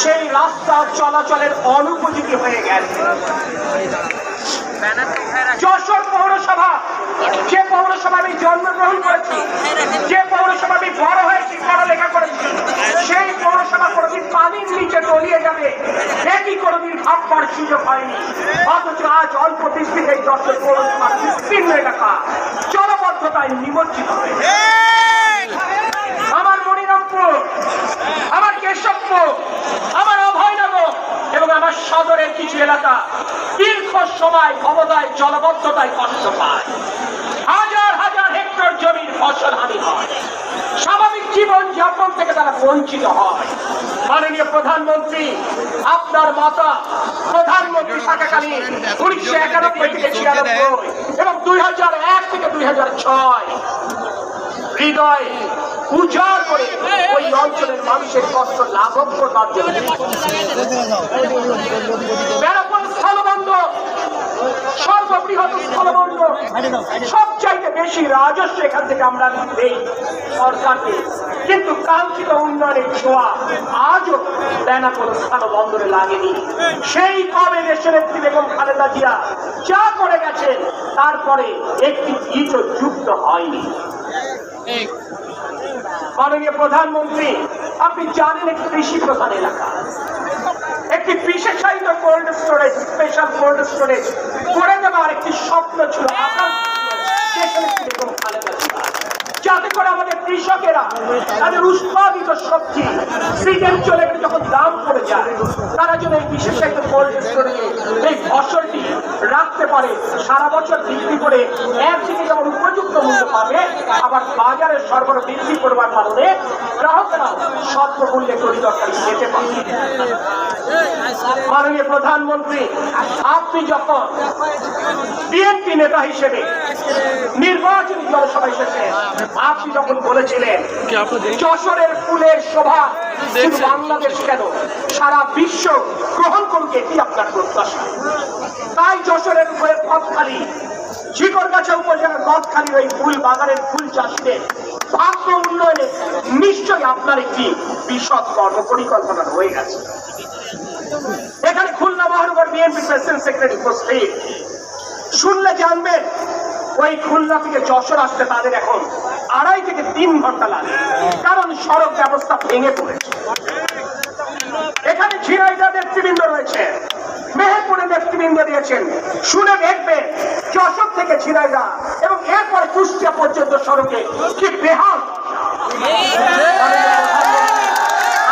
সেই রাস্তা চলাচলের অনুপযোগী হয়ে গেছে। যশোর পৌরসভা, যে পৌরসভা আমি জন্মগ্রহণ করেছি, যে পৌরসভা আমি বড় হয়েছি, পড়ালেখা করেছি, সেই পৌরসভা কোনোদিন পানির নিচে তলিয়ে যাবে এটি কোনোদিন ভাববার সুযোগ হয়নি। অথচ আজ অল্প বৃষ্টিতে যশোর পৌরসভার বিস্তীর্ণ এলাকা জলবদ্ধতায় নিমজ্জিত হয়েছে। আমার মনিরামপুর, আমার কেশবপুর, আমার অভয়নগর এবং আমার সদরের কিছু এলাকা দীর্ঘ সময় ক্ষমতায় জলবদ্ধতায় কষ্ট পায়। হাজার হাজার হেক্টর জমির ফসল হানি হয়, স্বাভাবিক জীবন যাপন থেকে তারা বঞ্চিত হয়। মাননীয় প্রধানমন্ত্রী, আপনার মাতা প্রধানমন্ত্রী থাকাকালীন 1991 থেকে 96 এবং 2001 থেকে 2006 হৃদয় উজাড় করে ওই অঞ্চলের মানুষের কষ্ট লাঘব করবার জন্য বেনাপোল স্থলবন্দর, সর্ববৃহৎ স্থলবন্দর, সবচাইতে বেশি রাজস্ব এখান থেকে আমরা দেই সরকারকে, কিন্তু কাঙ্ক্ষিত উন্নয়নের ছোঁয়া আজও বেনাপোল স্থলবন্দরে লাগেনি। সেই কবে দেশনেত্রী বেগম খালেদা জিয়া যা করে গেছেন তারপরে একটি ইটও যুক্ত হয়নি। মাননীয় প্রধানমন্ত্রী, আপনি জানেন একটি কৃষি প্রধান এলাকা, একটি বিশেষায়িত cold storage, special cold storage করে দেওয়ার একটি স্বপ্ন ছিল, যাতে করে আমাদের কৃষকেরা তাদের উৎপাদিত সবজি সিজন চলে গেলে যখন দাম পড়ে যায় তারা যেন এই বিশেষায়িত কোল্ড স্টোরেজে এই ফসলটি রাখতে পারে, সারা বছর বিক্রি করে একদিকে যেমন উপযুক্ত মূল্য পাবে, আবার বাজারে সরবরাহ বৃদ্ধি করবার কারণে গ্রাহকেরা স্বল্প মূল্যে তৈরি তরকারি খেতে পারে। মাননীয় প্রধানমন্ত্রী, আপনি যখন বিএনপি নেতা হিসেবে নির্বাচনী জনসভা এসেছেন, আপনি যখন বলেছিলেন যশোরের ফুলের শোভা শুধু বাংলাদেশ কেন সারা বিশ্ব গ্রহণ করুক, এটি আপনার প্রত্যাশা। তাই যশোরের উপরে পথখালি, ঝিকরগাছা উপজেলার গদখালির ওই ফুল বাগানের ফুল চাষীদের ভাগ্য উন্নয়নে নিশ্চয়ই আপনার একটি বিশদ কর্মপরিকল্পনা হয়ে গেছে। এখানে খুলনা মহানগর বিএনপি প্রেসিডেন্ট সেক্রেটারি উপস্থিত, শুনলে জানবেন ওই খুলনা থেকে যশোর আসতে তাদের এখন 2.5 থেকে 3 ঘন্টা লাগে, কারণ সড়ক ব্যবস্থা ভেঙে পড়েছে। এখানে ঝিনাইদহ নেতৃবৃন্দ রয়েছে, মেহেরপুরে নেতৃবৃন্দ দিয়েছেন, শুনে দেখবেন যশোর থেকে ঝিনাইদহ এবং এরপরে কুষ্টিয়া পর্যন্ত সড়কে কি বেহাল।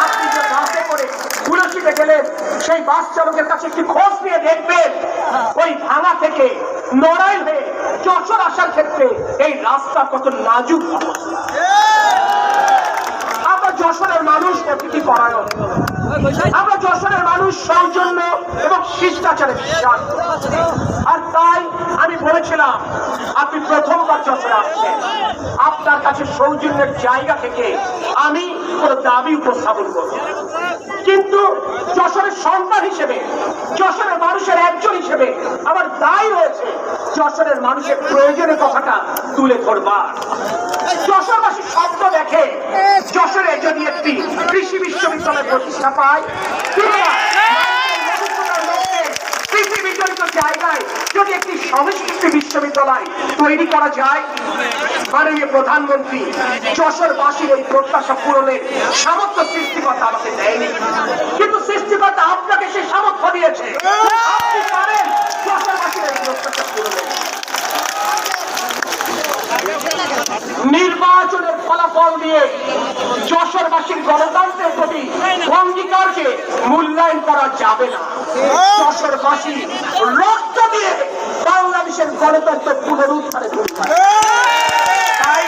আপনি যে বাসে করে গুলশিতে গেলেন, সেই বাস চালকের কাছে একটি খোঁজ নিয়ে দেখবেন ওই ভাঙা থেকে নড়াইল হয়ে যশোর আসার ক্ষেত্রে এই রাস্তা কত নাজুক অবস্থা। আমরা যশোরের মানুষ অতিথি পরায়ণ, আমরা যশোরের মানুষ সৌজন্য এবং শিষ্টাচারে বিশ্বাস। আর তাই আমি বলেছিলাম, আপনি প্রথমবার যশোরে আসছেন, আপনার কাছে সৌজন্যের জায়গা থেকে আমি কোন দাবি উপস্থাপন করব, কিন্তু যশোরের সন্তান হিসেবে, যশোরের মানুষের একজন হিসেবে আমার দায় রয়েছে যশোরের মানুষের প্রয়োজনের কথাটা তুলে ধরবার। যশোরবাসী স্বপ্ন দেখে যশোরে যদি একটি কৃষি বিশ্ববিদ্যালয় প্রতিষ্ঠা পায়, কৃষি বিজড়িত জায়গায় যদি একটি সংস্কৃতি বিশ্ববিদ্যালয় তৈরি করা যায়। মাননীয় প্রধানমন্ত্রী, যশোরবাসীর এই প্রত্যাশা পূরণের সামর্থ্য সৃষ্টিকর্তা আমাকে দেয়নি, কিন্তু সৃষ্টিকর্তা আপনাকে সেই সামর্থ্য দিয়েছে। আপনি পারেন যশোরবাসীর এই প্রত্যাশা পূরণে। নির্বাচনের ফলাফল দিয়ে যশোরবাসীর গণতন্ত্রের প্রতি অঙ্গীকারকে মূল্যায়ন করা যাবে না। যশোরবাসী রক্ত দিয়ে বাংলাদেশের গণতন্ত্র পুনরুদ্ধারে করবে। তাই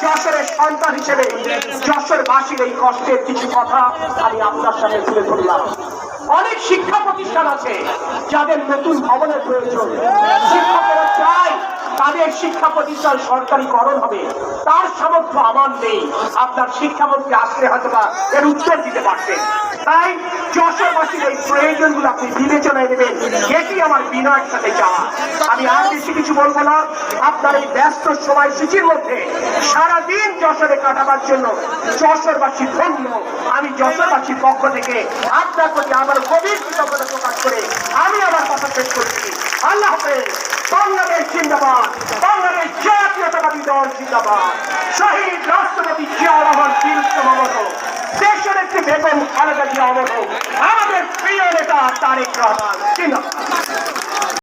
যশোরের সন্তান হিসেবে যশোরবাসীর এই কষ্টের কিছু কথা আমি আপনার সামনে তুলে ধরলাম। অনেক শিক্ষা প্রতিষ্ঠান আছে যাদের নতুন ভবনের প্রয়োজন, শিক্ষকেরা চায় তাদের শিক্ষা প্রতিষ্ঠান সরকারিকরণ হবে তার সামর্থ্য আমার নেই। আপনার শিক্ষামন্ত্রী আসলে হয়তো বা এর উত্তর দিতে পারতেন। তাই যশোরবাসীর এই প্রয়োজনগুলো আপনি বিবেচনায় নেবেন, এটি আমার বিনয়ের সাথে যাওয়া। আমি আর বেশি কিছু বলবো না। আপনার এই ব্যস্ত সময়সূচির মধ্যে সারাদিন যশোরে কাটাবার জন্য যশোরবাসী ধন্য। আমি যশোরবাসীর পক্ষ থেকে আপনার প্রতি আমার গভীর কৃতজ্ঞতা প্রকাশ করে আমি আমার কথা শেষ করছি। আল্লাহ হাফেজ। বাংলাদেশ জিন্দাবাদ, বাংলাদেশ জাতীয়তাবাদী দল জিন্দাবাদ, শহীদ রাষ্ট্রপতি জিয়াউর রহমান বীরত্তম অমর, দেশের একটি বেগম খালেদা জিয়া অমর, আমাদের প্রিয় নেতা তারেক রহমান জিন্দাবাদ।